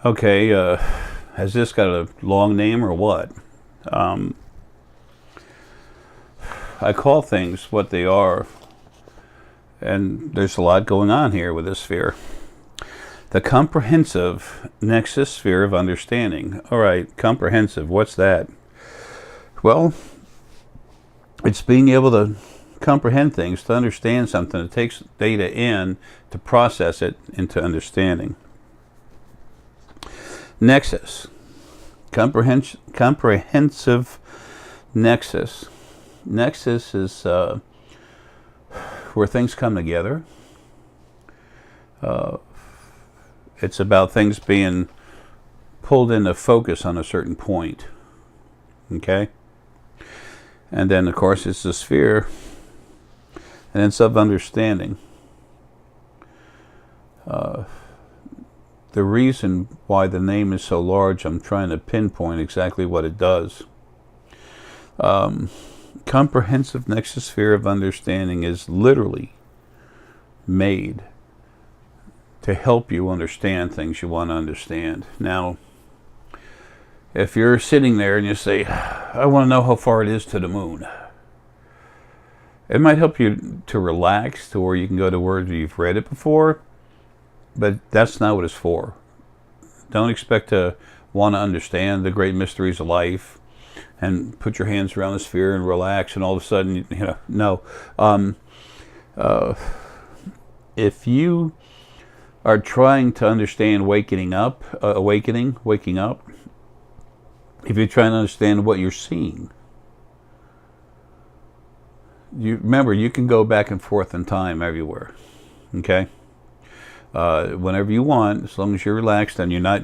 Okay, has this got a long name or what? Um, I call things what they are, and there's a lot going on here with this sphere. The comprehensive Nexus Sphere of understanding. All right, comprehensive, what's that? Well, it's being able to comprehend things, to understand something. It takes data in to process it into understanding. Nexus, comprehensive nexus. Nexus is where things come together. It's about things being pulled into focus on a certain point. Okay? And then, of course, it's the sphere, and it's of understanding. The reason why the name is so large, I'm trying to pinpoint exactly what it does. Comprehensive Nexus Sphere of understanding is literally made to help you understand things you want to understand. Now, if you're sitting there and you say, I want to know how far it is to the moon, it might help you to relax to where you can go to where you've read it before, but that's not what it's for. Don't expect to want to understand the great mysteries of life and put your hands around the sphere and relax and all of a sudden, no. If you are trying to understand waking up, if you're trying to understand what you're seeing, remember, you can go back and forth in time everywhere, okay? Whenever you want, as long as you're relaxed and you're not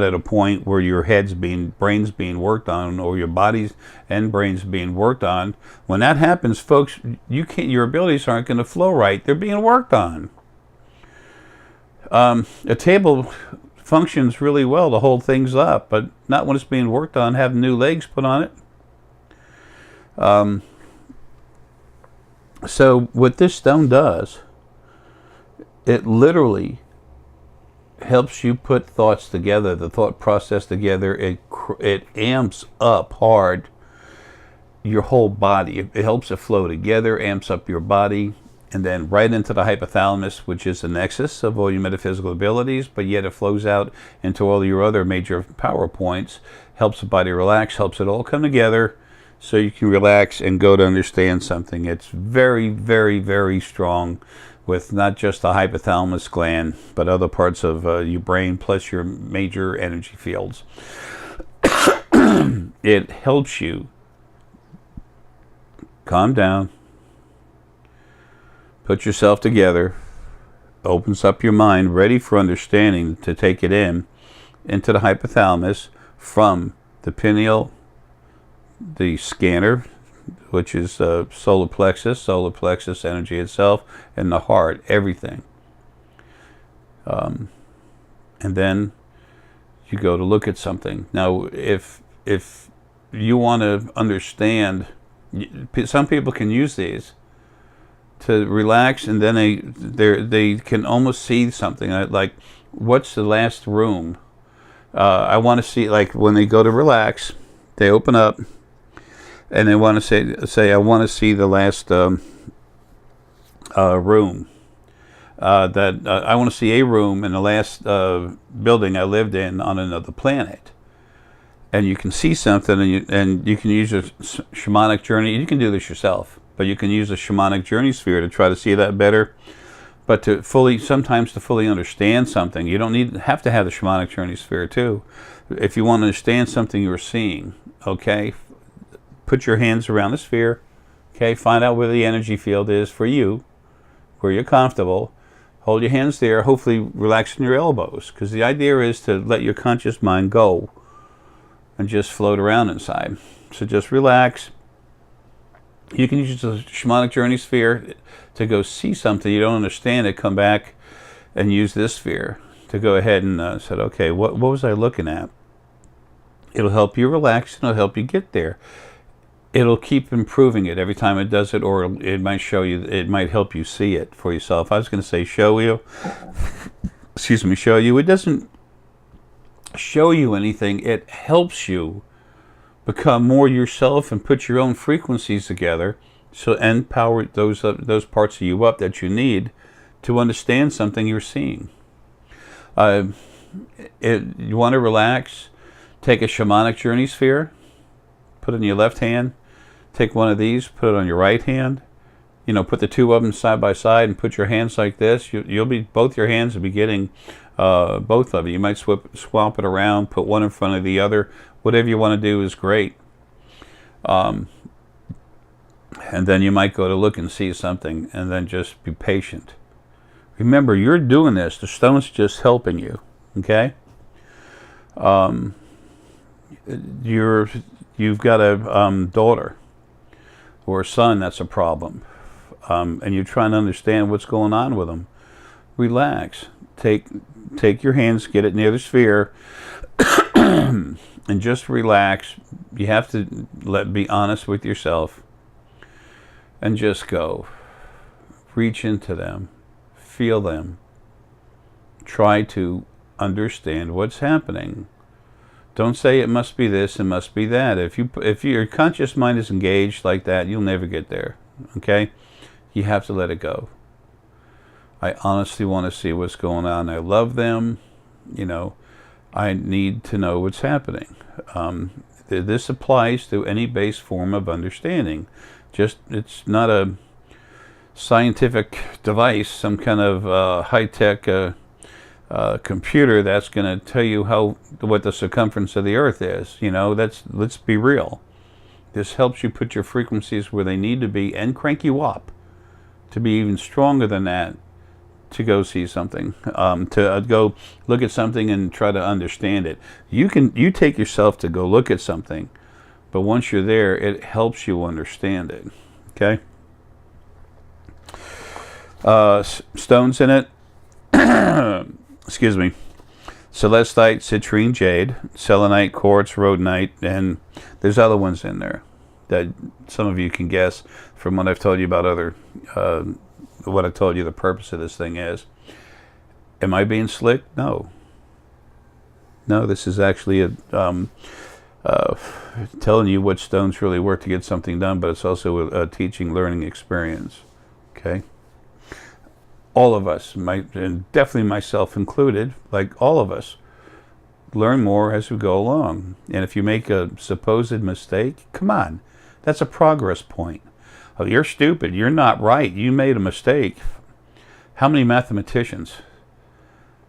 at a point where your brain's being worked on, or your body's and brain's being worked on. When that happens, folks, your abilities aren't going to flow right. They're being worked on. A table functions really well to hold things up, but not when it's being worked on, have new legs put on it. So what this stone does, it literally helps you put thoughts together, the thought process together. It amps up hard your whole body. It helps it flow together, amps up your body, and then right into the hypothalamus, which is the nexus of all your metaphysical abilities, but yet it flows out into all your other major power points, helps the body relax, helps it all come together so you can relax and go to understand something. It's very, very, very strong with not just the hypothalamus gland, but other parts of your brain, plus your major energy fields. It helps you calm down, put yourself together, opens up your mind, ready for understanding, to take it into the hypothalamus from the pineal, the scanner, which is solar plexus energy itself, and the heart, everything. And then you go to look at something. Now, if you want to understand, some people can use these to relax, and then they can almost see something like, what's the last room? I want to see, like, when they go to relax, they open up and they want to say I want to see the last room. I want to see a room in the last building I lived in on another planet. And you can see something, and you can use a shamanic journey. You can do this yourself, but you can use a shamanic journey sphere to try to see that better. But sometimes to fully understand something, you don't have to have the shamanic journey sphere too. If you want to understand something you're seeing, okay, put your hands around the sphere, okay, find out where the energy field is for you, where you're comfortable. Hold your hands there, hopefully relaxing your elbows, because the idea is to let your conscious mind go and just float around inside. So just relax. You can use the shamanic journey sphere to go see something you don't understand it, come back and use this sphere to go ahead and say, okay, what was I looking at? It'll help you relax, and it'll help you get there. It'll keep improving it every time it does it, or it might show you, it might help you see it for yourself. I was going to say show you, excuse me, show you. It doesn't show you anything. It helps you become more yourself and put your own frequencies together, so and power those parts of you up that you need to understand something you're seeing. You want to relax, take a shamanic journey sphere, put it in your left hand, take one of these, put it on your right hand, put the two of them side by side and put your hands like this. Both your hands will be getting both of you. You might swap it around, put one in front of the other. Whatever you want to do is great. And then you might go to look and see something, and then just be patient. Remember, you're doing this. The stone's just helping you. Okay? You've got a daughter or a son that's a problem, and you're trying to understand what's going on with them. Relax. Take your hands, get it near the sphere, and just relax. You have to be honest with yourself, and just go. Reach into them, feel them. Try to understand what's happening. Don't say it must be this, it must be that. If your conscious mind is engaged like that, you'll never get there. Okay? You have to let it go. I honestly want to see what's going on. I love them. I need to know what's happening. This applies to any base form of understanding. It's not a scientific device, some kind of high-tech computer that's going to tell you what the circumference of the Earth is. Let's be real. This helps you put your frequencies where they need to be and crank you up to be even stronger than that, to go see something, to go look at something and try to understand it. You take yourself to go look at something, but once you're there, it helps you understand it. Okay? Stones in it. Excuse me. Celestite, citrine, jade, selenite, quartz, rhodonite, and there's other ones in there that some of you can guess from what I've told you about what I told you the purpose of this thing is. Am I being slick? No. No, this is actually telling you what stones really work to get something done, but it's also a teaching, learning experience. Okay? All of us, and definitely myself included, like all of us, learn more as we go along. And if you make a supposed mistake, come on, that's a progress point. Oh, you're stupid, you're not right, you made a mistake. How many mathematicians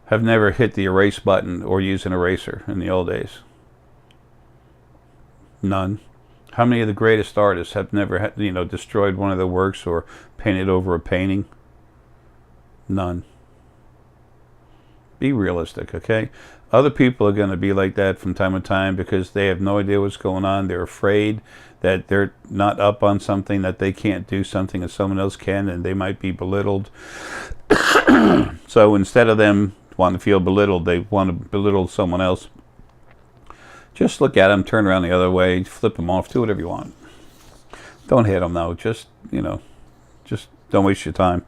have never hit the erase button or used an eraser in the old days? None. How many of the greatest artists have never destroyed one of their works or painted over a painting? None. Be realistic, okay? Other people are going to be like that from time to time because they have no idea what's going on. They're afraid that they're not up on something, that they can't do something that someone else can, and they might be belittled. So instead of them wanting to feel belittled, they want to belittle someone else. Just look at them, turn around the other way, flip them off, do whatever you want. Don't hit them, though. Just don't waste your time.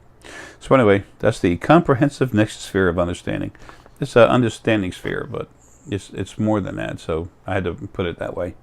So anyway, that's the comprehensive Nexus Sphere of understanding. It's an understanding sphere, but it's more than that, so I had to put it that way.